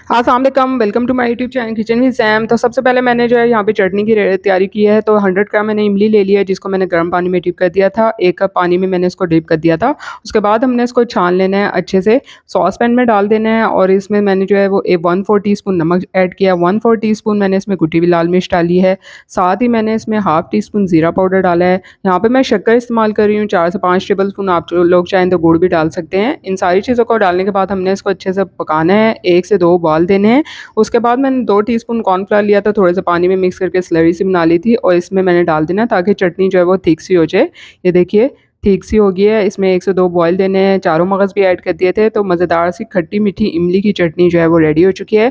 अस्सलाम वालेकुम, welcome to my YouTube channel kitchen with Sam. तो सबसे पहले मैंने जो है यहाँ पे चटनी की तैयारी की है। तो 100 ग्राम मैंने इमली ले लिया है जिसको मैंने गर्म पानी में डिप कर दिया था। 1 कप पानी में मैंने इसको डिप कर दिया था। उसके बाद हमने इसको छान लेना है अच्छे से, सॉस पैन में डाल देना है और इसमें मैंने जो है वो 1/4 टीस्पून नमक ऐड किया, 1/4 टीस्पून मैंने इसमें कुटी हुई लाल मिर्च डाली है। साथ ही मैंने इसमें हाफ़ टीस्पून ज़ीरा पाउडर डाला है। यहाँ पे मैं शक्कर इस्तेमाल कर रही हूँ 4 से 5 टेबल स्पून, आप जो लोग चाहें तो गुड़ भी डाल सकते हैं। इन सारी चीज़ों को डालने के बाद हमने इसको अच्छे से पकाना है, 1 से 2 उबाल देने हैं। उसके बाद मैंने 2 टीस्पून कॉर्नफ्लोर लिया था, थोड़े से पानी में मिक्स करके स्लरी सी बना ली थी और इसमें मैंने डाल देना ताकि चटनी जो है वो थिक सी हो जाए। ये देखिए थिक सी हो गई है। इसमें 1 से 2 बॉयल देने हैं, चारों मगज़ भी ऐड कर दिए थे, तो मज़ेदार सी खट्टी मीठी इमली की चटनी जो है वो रेडी हो चुकी है।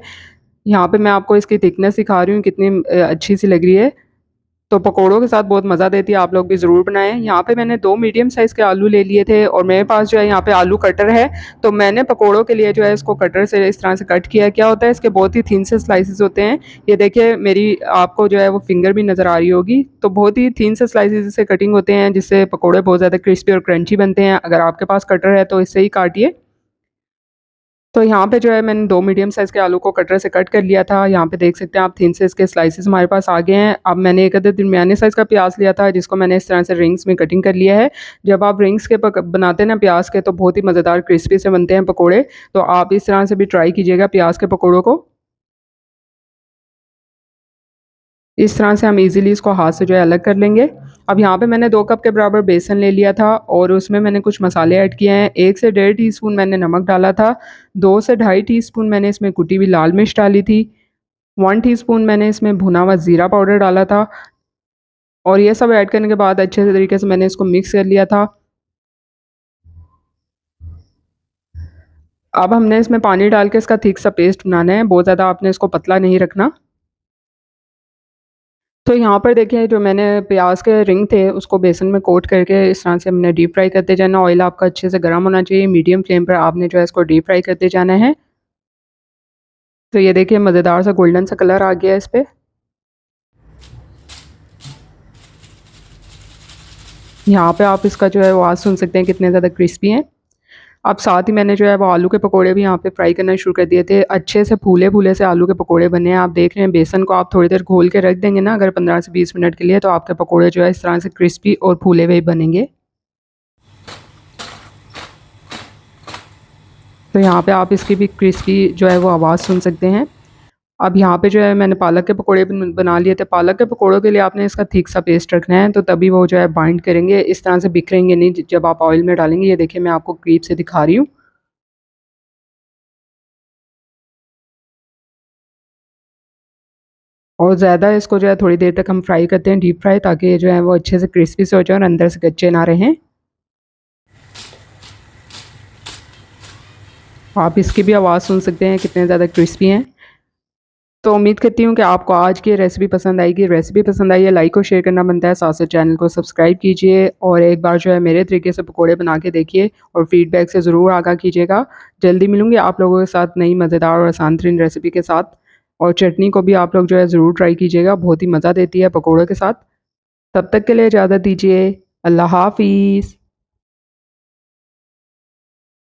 यहाँ पे मैं आपको इसकी थिकनेस दिखा रही हूँ कितनी अच्छी सी लग रही है। तो पकोड़ों के साथ बहुत मज़ा देती है, आप लोग भी ज़रूर बनाएँ। यहाँ पे मैंने 2 मीडियम साइज़ के आलू ले लिए थे और मेरे पास जो है यहाँ पे आलू कटर है, तो मैंने पकोड़ों के लिए जो है इसको कटर से इस तरह से कट किया है। क्या होता है इसके बहुत ही थिन से स्लाइसेस होते हैं। ये देखिए मेरी आपको जो है वो फिंगर भी नज़र आ रही होगी, तो बहुत ही थिन से स्लाइसेस से कटिंग होते हैं जिससे पकोड़े बहुत ज़्यादा क्रिस्पी और क्रंची बनते हैं। अगर आपके पास कटर है तो इससे ही काटिए। तो यहाँ पे जो है मैंने 2 मीडियम साइज़ के आलू को कटर से कट कर लिया था। यहाँ पे देख सकते हैं आप थिन से इसके स्लाइसेस हमारे पास आ गए हैं। अब मैंने एक अदद दरमियाने साइज़ का प्याज़ लिया था जिसको मैंने इस तरह से रिंग्स में कटिंग कर लिया है। जब आप रिंग्स के बनाते हैं ना प्याज़ के, तो बहुत ही मज़ेदार क्रिस्पी से बनते हैं पकोड़े। तो आप इस तरह से भी ट्राई कीजिएगा प्याज़ के पकोड़ों को। इस तरह से हम इजीली इसको हाथ से जो है अलग कर लेंगे। अब यहाँ पे मैंने 2 कप के बराबर बेसन ले लिया था और उसमें मैंने कुछ मसाले ऐड किए हैं। 1 से डेढ़ टीस्पून मैंने नमक डाला था, 2 से ढाई टीस्पून मैंने इसमें कुटी हुई लाल मिर्च डाली थी, 1 टीस्पून मैंने इसमें भुना हुआ ज़ीरा पाउडर डाला था और ये सब ऐड करने के बाद अच्छे से तरीके से मैंने इसको मिक्स कर लिया था। अब हमने इसमें पानी डाल के इसका थिक सा पेस्ट बनाना है, बहुत ज़्यादा आपने इसको पतला नहीं रखना। तो यहाँ पर देखिए जो मैंने प्याज के रिंग थे उसको बेसन में कोट करके इस तरह से हमने डीप फ्राई करते जाना। ऑयल आपका अच्छे से गर्म होना चाहिए, मीडियम फ्लेम पर आपने जो है इसको डीप फ्राई करते जाना है। तो ये देखिए मज़ेदार सा गोल्डन सा कलर आ गया है इस पे। यहाँ पे आप इसका जो है वो आवाज़ सुन सकते हैं कितने ज़्यादा क्रिस्पी हैं। अब साथ ही मैंने जो है वो आलू के पकोड़े भी यहाँ पे फ्राई करना शुरू कर दिए थे। अच्छे से फूले-फूले से आलू के पकोड़े बने हैं। आप देख रहे हैं बेसन को आप थोड़ी देर घोल के रख देंगे ना अगर 15 से 20 मिनट के लिए, तो आपके पकोड़े जो है इस तरह से क्रिस्पी और फूले हुए बनेंगे। तो यहाँ पे आप इसकी भी क्रिस्पी जो है वो आवाज़ सुन सकते हैं। अब यहाँ पे जो है मैंने पालक के पकोड़े बना लिए थे। पालक के पकोड़ों के लिए आपने इसका थिक सा पेस्ट रखना है, तो तभी वो जो है बाइंड करेंगे, इस तरह से बिखरेंगे नहीं जब आप ऑयल में डालेंगे। ये देखिए मैं आपको क्रीप से दिखा रही हूँ। और ज़्यादा इसको जो है थोड़ी देर तक हम फ्राई करते हैं, डीप फ्राई, ताकि ये जो है वो अच्छे से क्रिस्पी से हो जाए और अंदर से कच्चे ना रहें। आप इसकी भी आवाज़ सुन सकते हैं कितने ज़्यादा क्रिस्पी हैं। तो उम्मीद करती हूँ कि आपको आज की रेसिपी पसंद आएगी। रेसिपी पसंद आई है लाइक और शेयर करना बनता है, साथ साथ चैनल को सब्सक्राइब कीजिए और एक बार जो है मेरे तरीके से पकोड़े बना के देखिए और फीडबैक से ज़रूर आगाह कीजिएगा। जल्दी मिलूँगी आप लोगों के साथ नई मज़ेदार और आसान तरीन रेसिपी के साथ। और चटनी को भी आप लोग जो है ज़रूर ट्राई कीजिएगा, बहुत ही मज़ा देती है पकोड़ों के साथ। तब तक के लिए इजाज़त दीजिए। अल्लाह हाफ़िज़।